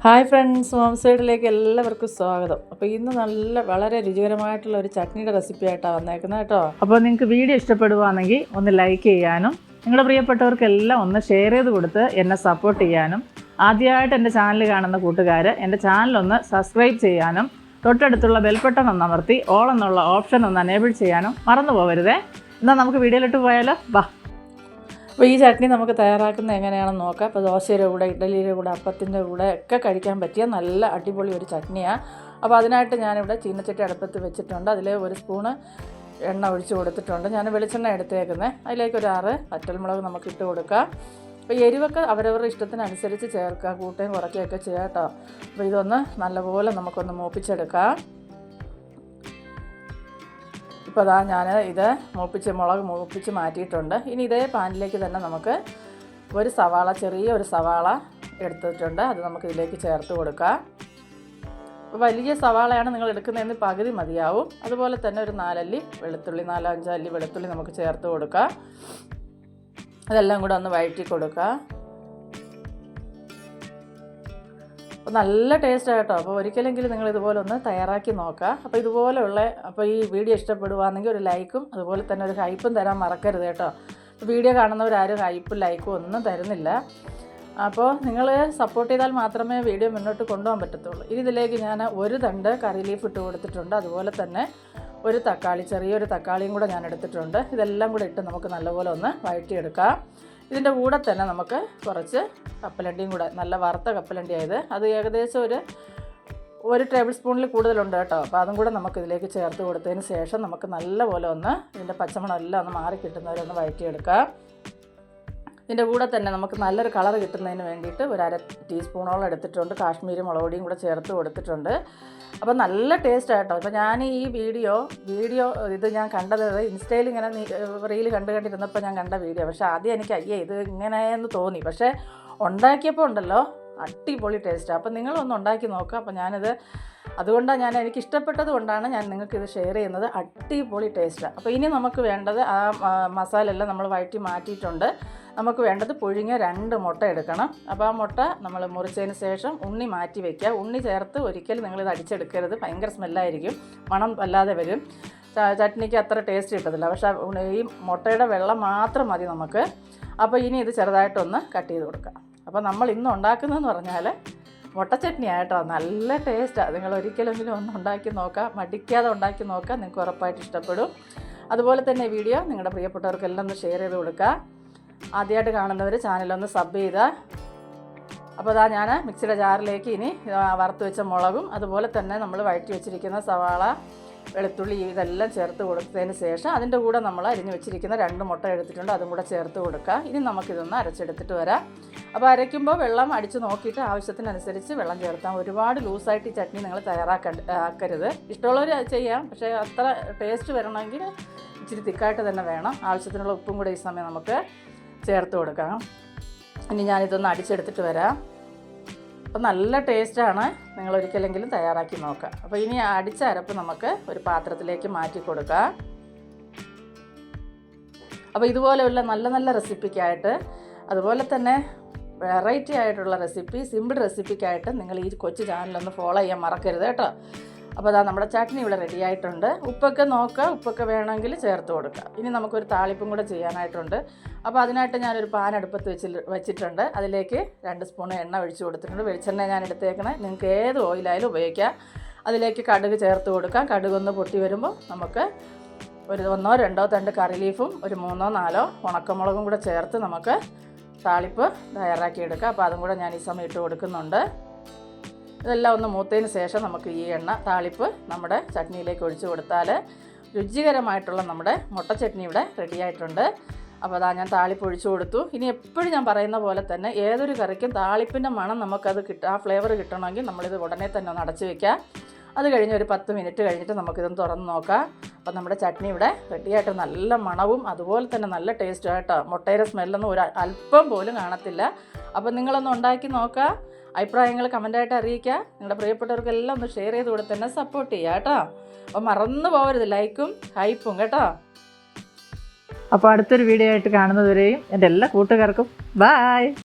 Hi friends, home സൈഡിലേക്ക് എല്ലാവർക്കും സ്വാഗതം. അപ്പോൾ ഇന്ന് വളരെ രുചികരമായിട്ടുള്ള ഒരു ചട്നിയുടെ റെസിപ്പി ആയിട്ടാണ് വന്നേക്കുന്നത് കേട്ടോ. അപ്പോൾ നിങ്ങൾക്ക് വീഡിയോ ഇഷ്ടപ്പെടുവാണെങ്കിൽ ഒന്ന് ലൈക്ക് ചെയ്യാനും നിങ്ങളുടെ പ്രിയപ്പെട്ടവർക്കെല്ലാം ഒന്ന് ഷെയർ ചെയ്ത് കൊടുത്ത് എന്നെ സപ്പോർട്ട് ചെയ്യാനും ആദ്യമായിട്ട് എൻ്റെ ചാനൽ കാണുന്ന കൂട്ടുകാർ എൻ്റെ ചാനലൊന്ന് സബ്സ്ക്രൈബ് ചെയ്യാനും തൊട്ടടുത്തുള്ള ബെൽ ബട്ടൺ ഒന്ന് അമർത്തി ഓൾ എന്നുള്ള ഓപ്ഷൻ ഒന്ന് എനേബിൾ ചെയ്യാനും മറന്നു പോകരുതേ. എന്നാൽ നമുക്ക് വീഡിയോയിലിട്ട് പോയാലോ, വാ. അപ്പോൾ ഈ ചട്നി നമുക്ക് തയ്യാറാക്കുന്നത് എങ്ങനെയാണെന്ന് നോക്കാം. അപ്പോൾ ദോശയുടെ കൂടെ, ഇഡ്ഡലിയുടെ കൂടെ, അപ്പത്തിൻ്റെ കൂടെ ഒക്കെ കഴിക്കാൻ പറ്റിയ നല്ല അടിപൊളി ഒരു ചട്നിയാണ്. അപ്പോൾ അതിനായിട്ട് ഞാനിവിടെ ചീനച്ചട്ടി അടുപ്പത്ത് വെച്ചിട്ടുണ്ട്. അതിൽ 1 സ്പൂണ് എണ്ണ ഒഴിച്ച് കൊടുത്തിട്ടുണ്ട്. ഞാൻ വെളിച്ചെണ്ണ എടുത്തേക്കുന്നത്. അതിലേക്ക് ഒരു 6 വറ്റൽമുളക് നമുക്ക് ഇട്ട് കൊടുക്കാം. അപ്പോൾ എരിവൊക്കെ അവരവരുടെ ഇഷ്ടത്തിനനുസരിച്ച് ചേർക്കാം, കൂട്ടുകയും കുറയ്ക്കുകയൊക്കെ ചെയ്യാം കേട്ടോ. അപ്പോൾ ഇതൊന്ന് നല്ലപോലെ നമുക്കൊന്ന് മൂപ്പിച്ചെടുക്കാം. ഇപ്പോൾ അതാ ഞാൻ ഇത് മുളക് മൂപ്പിച്ച് മാറ്റിയിട്ടുണ്ട്. ഇനി ഇതേ പാനിലേക്ക് തന്നെ നമുക്ക് ഒരു സവാള, ചെറിയൊരു സവാള എടുത്തിട്ടുണ്ട്. അത് നമുക്ക് ഇതിലേക്ക് ചേർത്ത് കൊടുക്കാം. വലിയ സവാളയാണ് നിങ്ങൾ എടുക്കുന്നതെന്ന് പകുതി മതിയാവും. അതുപോലെ തന്നെ ഒരു 4 അല്ലി വെളുത്തുള്ളി, 4-5 അല്ലി വെളുത്തുള്ളി നമുക്ക് ചേർത്ത് കൊടുക്കാം. അതെല്ലാം കൂടെ ഒന്ന് വഴറ്റി കൊടുക്കാം. അപ്പോൾ നല്ല ടേസ്റ്റാണ് കേട്ടോ. അപ്പോൾ ഒരിക്കലെങ്കിലും നിങ്ങൾ ഇതുപോലെ ഒന്ന് തയ്യാറാക്കി നോക്കുക. അപ്പോൾ ഈ വീഡിയോ ഇഷ്ടപ്പെടുവാണെങ്കിൽ ഒരു ലൈക്കും അതുപോലെ തന്നെ ഒരു ഹൈപ്പും തരാൻ മറക്കരുത് കേട്ടോ. വീഡിയോ കാണുന്നവരാരും ഹൈപ്പും ലൈക്കും ഒന്നും തരുന്നില്ല. അപ്പോൾ നിങ്ങൾ സപ്പോർട്ട് ചെയ്താൽ മാത്രമേ വീഡിയോ മുന്നോട്ട് കൊണ്ടുപോകാൻ പറ്റത്തുള്ളൂ. ഇതിലേക്ക് ഞാൻ 1 തണ്ട് കറി ലീഫ് ഇട്ട് കൊടുത്തിട്ടുണ്ട്. അതുപോലെ തന്നെ ഒരു തക്കാളി, ചെറിയൊരു തക്കാളിയും കൂടെ ഞാൻ എടുത്തിട്ടുണ്ട്. ഇതെല്ലാം കൂടെ ഇട്ട് നമുക്ക് നല്ലപോലെ ഒന്ന് വഴറ്റിയെടുക്കാം. ഇതിൻ്റെ കൂടെ തന്നെ നമുക്ക് കുറച്ച് കപ്പലണ്ടിയും കൂടെ, നല്ല വറുത്ത കപ്പലണ്ടി ആയത്, അത് ഏകദേശം ഒരു ടേബിൾ സ്പൂണിൽ കൂടുതലുണ്ട് കേട്ടോ. അപ്പോൾ അതും കൂടെ നമുക്ക് ഇതിലേക്ക് ചേർത്ത് കൊടുത്തതിന് ശേഷം നമുക്ക് നല്ലപോലെ ഒന്ന് ഇതിൻ്റെ പച്ചമണം എല്ലാം ഒന്ന് മാറി കിട്ടുന്നവരെ ഒന്ന് വഴറ്റിയെടുക്കാം. ഇതിൻ്റെ കൂടെ തന്നെ നമുക്ക് നല്ലൊരു കളർ കിട്ടുന്നതിന് വേണ്ടിയിട്ട് ഒരു 1/2 ടീസ്പൂണോളം എടുത്തിട്ടുണ്ട്. കാശ്മീരി മുളക് പൊടിയും കൂടെ ചേർത്ത് കൊടുത്തിട്ടുണ്ട്. അപ്പോൾ നല്ല ടേസ്റ്റ് ആയിട്ടോ. അപ്പോൾ ഞാൻ ഈ വീഡിയോ ഇത് ഞാൻ കണ്ടത് ഇൻസ്റ്റയിൽ ഇങ്ങനെ റീൽ കണ്ടിരുന്നപ്പോൾ ഞാൻ കണ്ട വീഡിയോ. പക്ഷേ ആദ്യം എനിക്ക് ഇത് ഇങ്ങനെയെന്ന് തോന്നി. പക്ഷേ ഉണ്ടാക്കിയപ്പോൾ ഉണ്ടല്ലോ അടിപൊളി ടേസ്റ്റാണ്. അപ്പോൾ നിങ്ങളൊന്ന് ഉണ്ടാക്കി നോക്കുക. അപ്പോൾ അതുകൊണ്ടാണ് എനിക്ക് ഇഷ്ടപ്പെട്ടത് കൊണ്ടാണ് ഞാൻ നിങ്ങൾക്കിത് ഷെയർ ചെയ്യുന്നത്. അടിപൊളി ടേസ്റ്റാണ്. അപ്പോൾ ഇനി നമുക്ക് വേണ്ടത് ആ മസാല എല്ലാം നമ്മൾ വഴറ്റി മാറ്റിയിട്ടുണ്ട്. നമുക്ക് വേണ്ടത് പുഴുങ്ങിയ 2 മുട്ട എടുക്കണം. അപ്പോൾ ആ മുട്ട നമ്മൾ മുറിച്ചതിന് ശേഷം ഉണ്ണി മാറ്റി വയ്ക്കുക. ഉണ്ണി ചേർത്ത് ഒരിക്കലും നിങ്ങളിത് അടിച്ചെടുക്കരുത്. ഭയങ്കര സ്മെല്ലായിരിക്കും, മണം വല്ലാതെ വരും. ചട്നിക്ക് അത്ര ടേസ്റ്റ് കിട്ടത്തില്ല. പക്ഷേ ഈ മുട്ടയുടെ വെള്ളം മാത്രം മതി നമുക്ക്. അപ്പോൾ ഇനി ഇത് ചെറുതായിട്ടൊന്ന് കട്ട് ചെയ്ത് കൊടുക്കാം. അപ്പോൾ നമ്മൾ ഇന്ന് ഉണ്ടാക്കുന്നതെന്ന് പറഞ്ഞാൽ മുട്ട ചട്നി ആയിട്ടോ. നല്ല ടേസ്റ്റാണ്. നിങ്ങൾ ഒരിക്കലെങ്കിലും ഒന്ന് ഉണ്ടാക്കി നോക്കാം, മടിക്കാതെ ഉണ്ടാക്കി നോക്കാം. നിങ്ങൾക്ക് ഉറപ്പായിട്ട് ഇഷ്ടപ്പെടും. അതുപോലെ തന്നെ വീഡിയോ നിങ്ങളുടെ പ്രിയപ്പെട്ടവർക്കെല്ലാം ഒന്ന് ഷെയർ ചെയ്ത് കൊടുക്കുക. ആദ്യമായിട്ട് കാണുന്നവർ ചാനലൊന്ന് സബ് ചെയ്താൽ. അപ്പോൾ അതാ ഞാൻ മിക്സിയുടെ ജാറിലേക്ക് ഇനി വറുത്ത് വെച്ച മുളകും അതുപോലെ തന്നെ നമ്മൾ വഴറ്റി വെച്ചിരിക്കുന്ന സവാള, വെളുത്തുള്ളി ഇതെല്ലാം ചേർത്ത് കൊടുത്തതിന് ശേഷം അതിൻ്റെ കൂടെ നമ്മൾ അരിഞ്ഞ് വെച്ചിരിക്കുന്ന 2 മുട്ട എടുത്തിട്ടുണ്ട്. അതും കൂടെ ചേർത്ത് കൊടുക്കുക. ഇനി നമുക്കിതൊന്ന് അരച്ചെടുത്തിട്ട് വരാം. അപ്പോൾ അരയ്ക്കുമ്പോൾ വെള്ളം അടിച്ച് നോക്കിയിട്ട് ആവശ്യത്തിനനുസരിച്ച് വെള്ളം ചേർത്താം. ഒരുപാട് ലൂസായിട്ട് ഈ ചട്നി നിങ്ങൾ ആക്കരുത്. ഇഷ്ടമുള്ളവർ ചെയ്യാം, പക്ഷേ അത്ര ടേസ്റ്റ് വരണമെങ്കിൽ ഇച്ചിരി തിക്കായിട്ട് തന്നെ വേണം. ആവശ്യത്തിനുള്ള ഉപ്പും കൂടെ ഈ സമയം നമുക്ക് ചേർത്ത് കൊടുക്കാം. ഇനി ഞാനിതൊന്ന് അടിച്ചെടുത്തിട്ട് വരാം. അപ്പോൾ നല്ല ടേസ്റ്റാണ്. നിങ്ങൾ ഒരിക്കലെങ്കിലും തയ്യാറാക്കി നോക്കാം. അപ്പോൾ ഇനി അടിച്ച അരപ്പ് നമുക്ക് ഒരു പാത്രത്തിലേക്ക് മാറ്റി കൊടുക്കാം. അപ്പോൾ ഇതുപോലെയുള്ള നല്ല റെസിപ്പിക്കായിട്ട്, അതുപോലെ തന്നെ വെറൈറ്റി ആയിട്ടുള്ള റെസിപ്പി, സിമ്പിൾ റെസിപ്പിക്കായിട്ട് നിങ്ങൾ ഈ കൊച്ചു ചാനലൊന്ന് ഫോളോ ചെയ്യാൻ മറക്കരുത് കേട്ടോ. അപ്പോൾ അതാ നമ്മുടെ ചട്നി ഇവിടെ റെഡി ആയിട്ടുണ്ട്. ഉപ്പൊക്കെ നോക്കുക, ഉപ്പൊക്കെ വേണമെങ്കിൽ ചേർത്ത് കൊടുക്കുക. ഇനി നമുക്കൊരു താളിപ്പും കൂടെ ചെയ്യാനായിട്ടുണ്ട്. അപ്പോൾ അതിനായിട്ട് ഞാനൊരു പാൻ അടുപ്പത്ത് വെച്ചിട്ടുണ്ട്. അതിലേക്ക് 2 സ്പൂൺ എണ്ണ ഒഴിച്ച് കൊടുത്തിട്ടുണ്ട്. വെളിച്ചെണ്ണ ഞാൻ എടുത്തേക്കണേ. നിങ്ങൾക്ക് ഏത് ഓയിലായാലും ഉപയോഗിക്കാം. അതിലേക്ക് കടുക് ചേർത്ത് കൊടുക്കാം. കടുകൊന്ന് പൊട്ടി വരുമ്പോൾ നമുക്ക് ഒരു 1-2 തണ്ട് കറി ലീഫും ഒരു 3-4 ഉണക്കമുളകും കൂടെ ചേർത്ത് നമുക്ക് താളിപ്പ് തയ്യാറാക്കിയെടുക്കാം. അപ്പോൾ അതും കൂടെ ഞാൻ ഈ സമയം ഇട്ട് കൊടുക്കുന്നുണ്ട്. ഇതെല്ലാം ഒന്ന് മൂത്തതിന് ശേഷം നമുക്ക് ഈ താളിപ്പ് നമ്മുടെ ചട്നിയിലേക്ക് ഒഴിച്ച് കൊടുത്താൽ രുചികരമായിട്ടുള്ള നമ്മുടെ മുട്ട ചട്നി ഇവിടെ റെഡി ആയിട്ടുണ്ട്. അപ്പോൾ അതാ ഞാൻ താളിപ്പ് ഒഴിച്ചു കൊടുത്തു. ഇനി എപ്പോഴും ഞാൻ പറയുന്ന പോലെ തന്നെ ഏതൊരു കറിക്കും താളിപ്പിൻ്റെ മണം ആ ഫ്ലേവർ കിട്ടണമെങ്കിൽ നമ്മളിത് ഉടനെ തന്നെ ഒന്ന് അടച്ച് വയ്ക്കുക. അത് കഴിഞ്ഞ് ഒരു 10 മിനിറ്റ് കഴിഞ്ഞിട്ട് നമുക്കിതൊന്ന് തുറന്ന് നോക്കാം. അപ്പോൾ നമ്മുടെ ചട്നി ഇവിടെ റെഡിയായിട്ട് നല്ല മണവും അതുപോലെ തന്നെ നല്ല ടേസ്റ്റും ആയിട്ടോ. മുട്ടയുടെ സ്മെല്ലൊന്നും ഒരു അല്പം പോലും കാണത്തില്ല. അപ്പോൾ നിങ്ങളൊന്ന് ഉണ്ടാക്കി നോക്കുക. അഭിപ്രായങ്ങൾ കമൻ്റായിട്ട് അറിയിക്കുക. നിങ്ങളുടെ പ്രിയപ്പെട്ടവർക്കെല്ലാം ഒന്ന് ഷെയർ ചെയ്ത് കൊടുത്ത് തന്നെ സപ്പോർട്ട് ചെയ്യുക കേട്ടോ. അപ്പോൾ മറന്നു പോകരുത് ലൈക്കും ഹൈപ്പും കേട്ടോ. അപ്പോൾ അടുത്തൊരു വീഡിയോ ആയിട്ട് കാണുന്നതുവരെയും എൻ്റെ എല്ലാ കൂട്ടുകാർക്കും ബായ്.